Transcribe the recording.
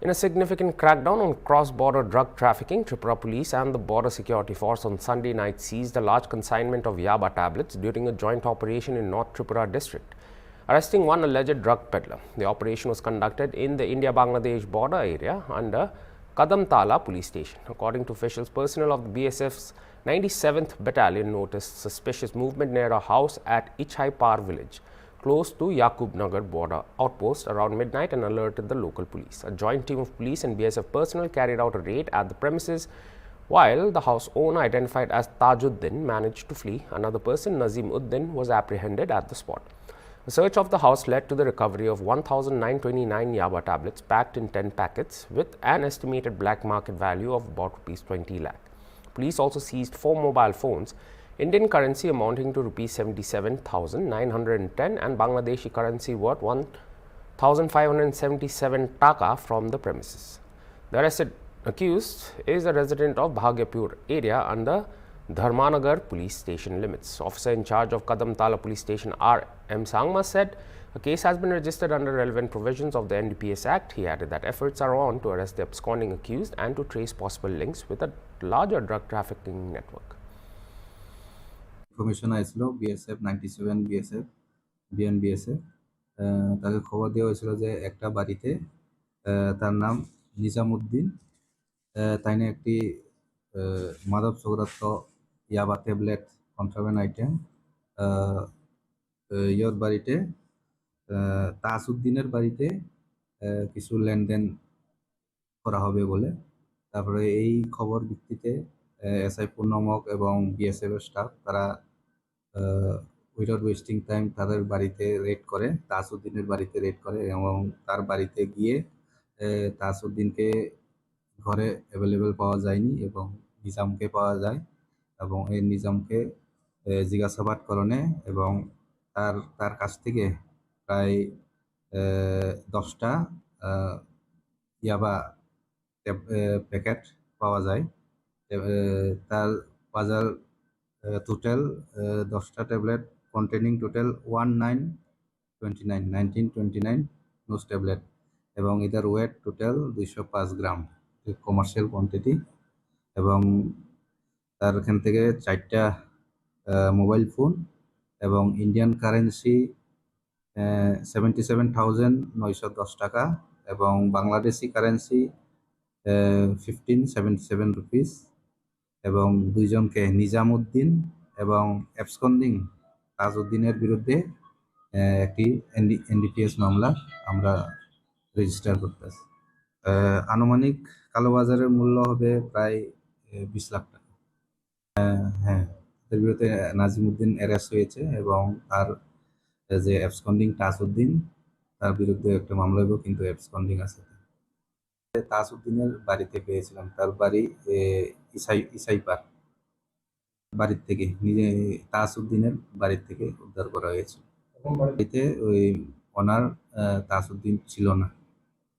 In a significant crackdown on cross-border drug trafficking, Tripura Police and the Border Security Force on Sunday night seized a large consignment of Yaba tablets during a joint operation in North Tripura district, arresting one alleged drug peddler. The operation was conducted in the India-Bangladesh border area under Kadamtala police station. According to officials, personnel of the BSF's 97th Battalion noticed suspicious movement near a house at Ichaipar village, close to Yakub Nagar border outpost around midnight, and alerted the local police. A joint team of police and BSF personnel carried out a raid at the premises, while the house owner, identified as Tajuddin, managed to flee. Another person, Nazim Uddin, was apprehended at the spot. A search of the house led to the recovery of 1,929 Yaba tablets packed in 10 packets with an estimated black market value of about ₹20 lakh. Police also seized 4 mobile phones, Indian currency amounting to ₹77,910 and Bangladeshi currency worth 1,577 taka from the premises. The arrested accused is a resident of Bhagyapur area under Dharmanagar police station limits. Officer in charge of Kadamtala police station R.M. Sangma said a case has been registered under relevant provisions of the NDPS Act. He added that efforts are on to arrest the absconding accused and to trace possible links with a larger drug trafficking network. Information আইছিল BSF 97 BSF বিএনবিএসএফ তাকে খবর দেওয়া হয়েছিল যে একটা বাড়িতে তার নাম নিজামউদ্দিন তাইনে একটি মাদক সৌরাত্ম ইয়াবা ট্যাবলেট কন্ট্রাব্যান্ড আইটেম ইয়র বাড়িতে তাসউদ্দিনের বাড়িতে কিছু লেনদেন করা হবে বলে তারপরে এই খবর ভিত্তিতে এসআই পূর্ণমক এবং বিএসএফ এর স্টাফ তারা উইদাউট ওয়েস্টিং টাইম তাদের বাড়িতে রেড করে তাসউদ্দিনের বাড়িতে রেড করে এবং তার বাড়িতে গিয়ে তাসউদ্দিনকে ঘরে অ্যাভেলেবেল পাওয়া যায়নি এবং নিজামকে পাওয়া যায় এবং এই নিজামকে জিজ্ঞাসাবাদকরণে এবং তার কাছ থেকে প্রায় 10টা ইয়াবা প্যাকেট পাওয়া যায় তার বাজার টোটাল 10টা tablet containing total 1929 nos tablet এবং এটার weight total 205 gram commercial quantity এবং তার এখান থেকে 4টা মোবাইল ফোন এবং ইন্ডিয়ান কারেন্সি 77,910 টাকা এবং বাংলাদেশি কারেন্সি 1577 রুপিস এবং দুইজনকে নিজামউদ্দিন এবং অ্যাবসকন্ডিং তাজউদ্দিনের বিরুদ্ধে একটি এনডিপিএস মামলা আমরা রেজিস্টার করতেছি। আনুমানিক কালোবাজারের মূল্য হবে প্রায় 20 লাখ টাকা। হ্যাঁ, এর বিরুদ্ধে নাজিমউদ্দিন অ্যারেস্ট হয়েছে এবং তার যে অ্যাবসকন্ডিং তাজউদ্দিন তার বিরুদ্ধে একটা মামলা হবে, কিন্তু অ্যাবসকন্ডিং আছে। তাজউদ্দিনের বাড়িতে পেয়েছিলাম, তার বাড়ি ইসাইপার বাড়ির থেকে নিজে তাজউদ্দিনের বাড়ির থেকে উদ্ধার করা হয়েছিল। বাড়িতে ওই ওনার তাজউদ্দিন ছিল না।